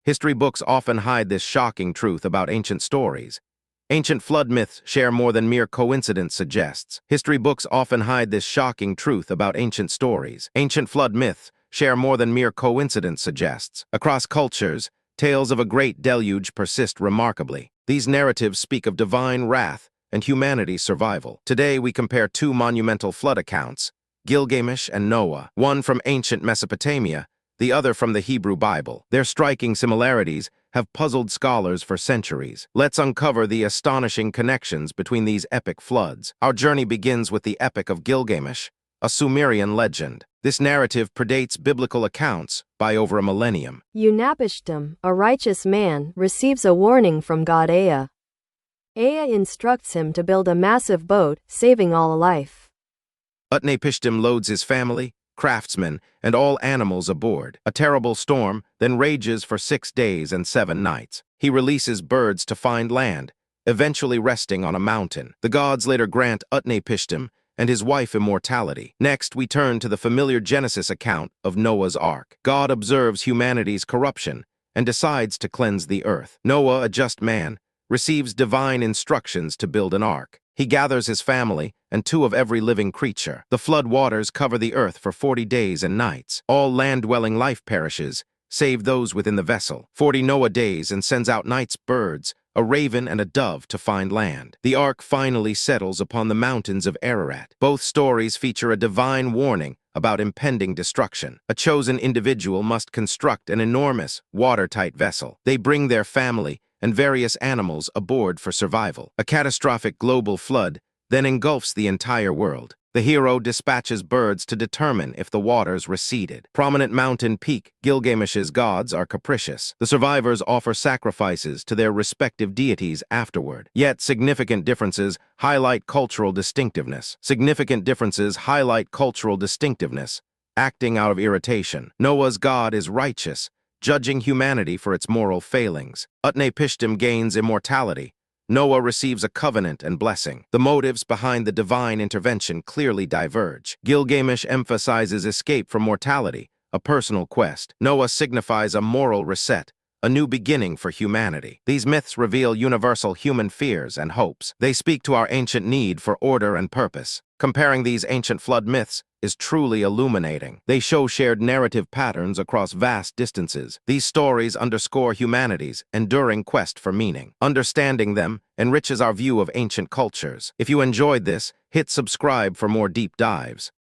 History books often hide this shocking truth about ancient stories. Ancient flood myths share more than mere coincidence suggests. History books often hide this shocking truth about ancient stories. Ancient flood myths share more than mere coincidence suggests. Across cultures, tales of a great deluge persist remarkably. These narratives speak of divine wrath and humanity's survival. Today, we compare two monumental flood accounts, Gilgamesh and Noah, one from ancient Mesopotamia, the other from the Hebrew Bible. Their striking similarities have puzzled scholars for centuries. Let's uncover the astonishing connections between these epic floods. Our journey begins with the Epic of Gilgamesh, a Sumerian legend. This narrative predates biblical accounts by over a millennium. Utnapishtim, a righteous man, receives a warning from god Ea. Ea instructs him to build a massive boat, saving all life. Utnapishtim loads his family, craftsmen, and all animals aboard. A terrible storm then rages for 6 days and 7 nights. He releases birds to find land, eventually resting on a mountain. The gods later grant Utnapishtim and his wife immortality. Next, we turn to the familiar Genesis account of Noah's Ark. God observes humanity's corruption and decides to cleanse the earth. Noah, a just man, receives divine instructions to build an ark. He gathers his family and 2 of every living creature. The flood waters cover the earth for 40 days and nights. All land-dwelling life perishes, save those within the vessel. 40 Noah days and sends out night's birds, a raven and a dove to find land. The ark finally settles upon the mountains of Ararat. Both stories feature a divine warning about impending destruction. A chosen individual must construct an enormous, watertight vessel. They bring their family and various animals aboard for survival. A catastrophic global flood then engulfs the entire world. The hero dispatches birds to determine if the waters receded. Prominent mountain peak Gilgamesh's gods are capricious. The survivors offer sacrifices to their respective deities afterward. Yet significant differences highlight cultural distinctiveness. Acting out of irritation. Noah's god is righteous, judging humanity for its moral failings. Utnapishtim gains immortality. Noah receives a covenant and blessing. The motives behind the divine intervention clearly diverge. Gilgamesh emphasizes escape from mortality, a personal quest. Noah signifies a moral reset, a new beginning for humanity. These myths reveal universal human fears and hopes. They speak to our ancient need for order and purpose. Comparing these ancient flood myths is truly illuminating. They show shared narrative patterns across vast distances. These stories underscore humanity's enduring quest for meaning. Understanding them enriches our view of ancient cultures. If you enjoyed this, hit subscribe for more deep dives.